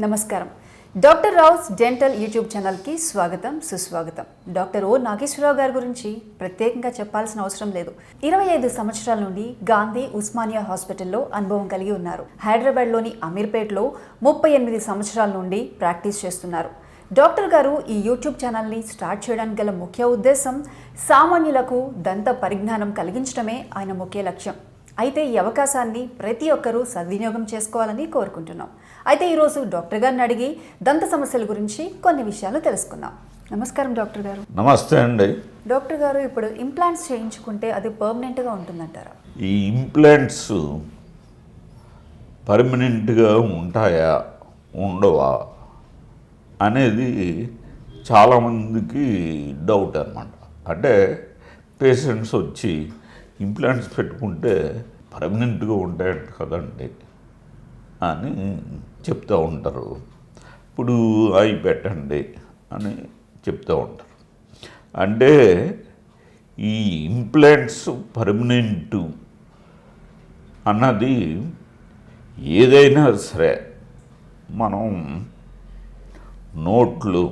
నమస్కారం. Doctor Rao's dental YouTube ఛానల్కి స్వాగతం, సుస్వాగతం. డాక్టర్ ఓ నాగేశ్వరరావు గారి గురించి ప్రత్యేకంగా చెప్పాల్సిన అవసరం లేదు. 25 సంవత్సరాల నుండి గాంధీ ఉస్మానియా హాస్పిటల్లో అనుభవం కలిగి ఉన్నారు. హైదరాబాద్లోని అమీర్పేట్లో 38 సంవత్సరాల నుండి ప్రాక్టీస్ చేస్తున్నారు. డాక్టర్ గారు ఈ యూట్యూబ్ ఛానల్ని స్టార్ట్ చేయడానికి గల ముఖ్య ఉద్దేశం సామాన్యులకు దంత పరిజ్ఞానం కలిగించడమే ఆయన ముఖ్య లక్ష్యం. అయితే ఈ అవకాశాన్ని ప్రతి ఒక్కరూ సద్వినియోగం చేసుకోవాలని కోరుకుంటున్నాం. అయితే ఈరోజు డాక్టర్ గారిని అడిగి దంత సమస్యల గురించి కొన్ని విషయాలు తెలుసుకుందాం. నమస్కారం డాక్టర్ గారు. నమస్తే అండి. డాక్టర్ గారు, ఇప్పుడు ఇంప్లాంట్స్ చేయించుకుంటే అది పర్మనెంట్గా ఉంటుందంటారా? ఈ ఇంప్లాంట్స్ పర్మనెంట్గా ఉంటాయా ఉండవా అనేది చాలామందికి డౌట్ అన్నమాట. అంటే పేషెంట్స్ వచ్చి ఇంప్లాంట్స్ పెట్టుకుంటే పర్మనెంట్గా ఉంటాయంట కదండి అని చెప్తూ ఉంటారు. ఇప్పుడు అవి పెట్టండి అని చెప్తూ ఉంటారు. అంటే ఈ ఇంప్లాంట్స్ పర్మనెంట్ అన్నది ఏదైనా సరే మనం నోట్లు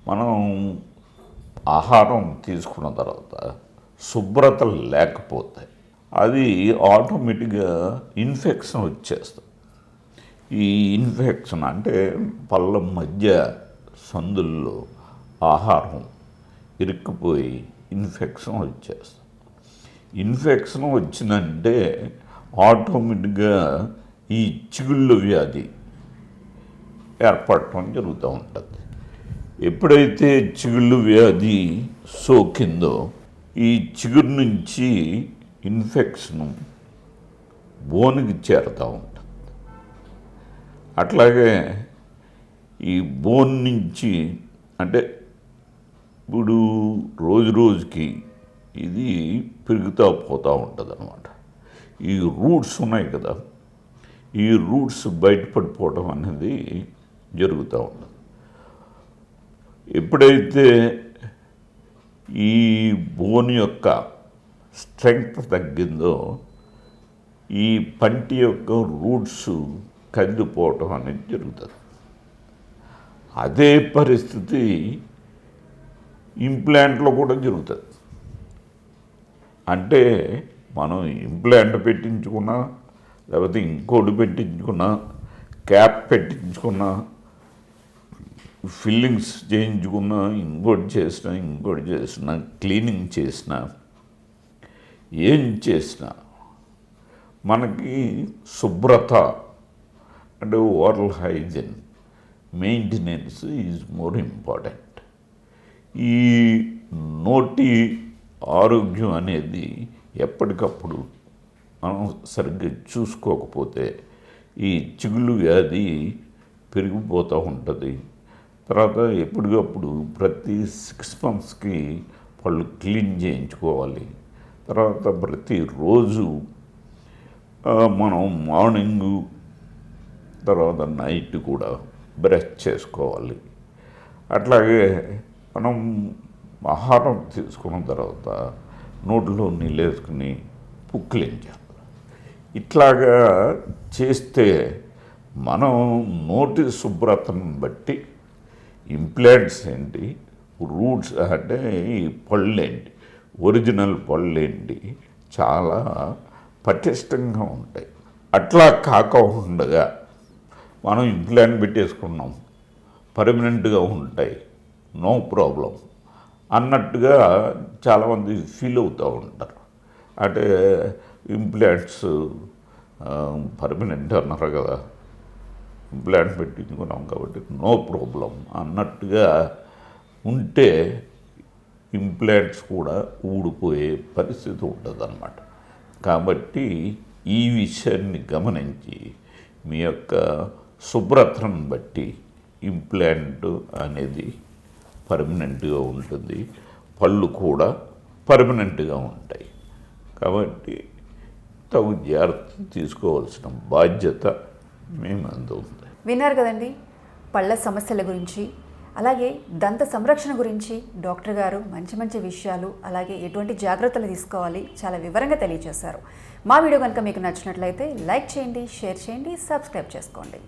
మనం ఆహారం తీసుకున్న తర్వాత శుభ్రత లేకపోతే అది ఆటోమేటిక్గా ఇన్ఫెక్షన్ వచ్చేస్తుంది. ఈ ఇన్ఫెక్షన్ అంటే పళ్ళ మధ్య సందుల్లో ఆహారం ఇరుక్కుపోయి ఇన్ఫెక్షన్ వచ్చేస్తుంది. ఇన్ఫెక్షన్ వచ్చిందంటే ఆటోమేటిక్గా ఈ చిగుళ్ళు వ్యాధి ఏర్పడటం జరుగుతూ ఉంటుంది. ఎప్పుడైతే చిగుళ్ళు వ్యాధి సోకిందో ఈ చిగురు నుంచి ఇన్ఫెక్షన్ బోన్కి చేరుతూ ఉంటుంది. అట్లాగే ఈ బోన్ నుంచి అంటే ఇప్పుడు రోజు రోజుకి ఇది పెరుగుతూ పోతూ ఉంటుంది అన్నమాట. ఈ రూట్స్ ఉన్నాయి కదా, ఈ రూట్స్ బయటపడిపోవడం అనేది జరుగుతూ ఉంటుంది. ఎప్పుడైతే ఈ బోన్ యొక్క స్ట్రెంగ్త్ తగ్గిందో ఈ పంటి యొక్క రూట్స్ కదిలిపోవటం అనేది జరుగుతుంది. అదే పరిస్థితి ఇంప్లాంట్లో కూడా జరుగుతుంది. అంటే మనం ఇంప్లాంట్ పెట్టించుకున్నా లేకపోతే ఇంకోటి పెట్టించుకున్నా, క్యాప్ పెట్టించుకున్నా, ఫిల్లింగ్స్ చేయించుకున్నా, ఇంకోటి చేసినా క్లీనింగ్ చేసినా, ఏం చేసినా మనకి శుభ్రత అంటే oral hygiene maintenance is more important. ఈ నోటి ఆరోగ్యం అనేది ఎప్పటికప్పుడు మనం సరిగ్గా చూసుకోకపోతే ఈ చిగుళ్ళు వ్యాధి పెరిగిపోతూ ఉంటుంది. తర్వాత ఎప్పటికప్పుడు ప్రతి 6 monthsకి పళ్ళు క్లీన్ చేయించుకోవాలి. తర్వాత ప్రతిరోజు మనం మార్నింగు తర్వాత నైట్ కూడా బ్రష్ చేసుకోవాలి. అట్లాగే మనం ఆహారం తీసుకున్న తర్వాత నోట్లో నీళ్ళు వేసుకుని పుక్కిలించాలి. ఇట్లాగా చేస్తే మనం నోటి శుభ్రతను బట్టి ఇంప్లాంట్స్ ఏంటి, రూట్స్ అంటే ఈ పళ్ళు ఏంటి, ఒరిజినల్ పళ్ళు ఏంటి చాలా పటిష్టంగా ఉంటాయి. అట్లా కాకుండా మనం ఇంప్లాంట్ పెట్టేసుకున్నాం పర్మనెంట్గా ఉంటాయి నో ప్రాబ్లం అన్నట్టుగా చాలామంది ఫీల్ అవుతూ ఉంటారు. అంటే ఇంప్లాంట్స్ పర్మనెంట్ అన్నారు కదా, ఇంప్లాంట్ పెట్టించుకున్నాం కాబట్టి నో ప్రాబ్లం అన్నట్టుగా ఉంటే ఇంప్లాంట్స్ కూడా ఊడిపోయే పరిస్థితి ఉంటుందన్నమాట. కాబట్టి ఈ విషయాన్ని గమనించి మీ యొక్క శుభ్రతను బట్టి ఇంప్లాంట్ అనేది పర్మనెంట్గా ఉంటుంది, పళ్ళు కూడా పర్మనెంట్గా ఉంటాయి. కాబట్టి తగు జాగ్రత్త తీసుకోవాల్సిన బాధ్యత మేము అందుతుంది. విన్నారు కదండి, పళ్ళ సమస్యల గురించి అలాగే దంత సంరక్షణ గురించి డాక్టర్ గారు మంచి మంచి విషయాలు అలాగే ఎటువంటి జాగ్రత్తలు తీసుకోవాలి చాలా వివరంగా తెలియజేశారు. మా వీడియో కనుక మీకు నచ్చినట్లయితే లైక్ చేయండి, షేర్ చేయండి, సబ్స్క్రైబ్ చేసుకోండి.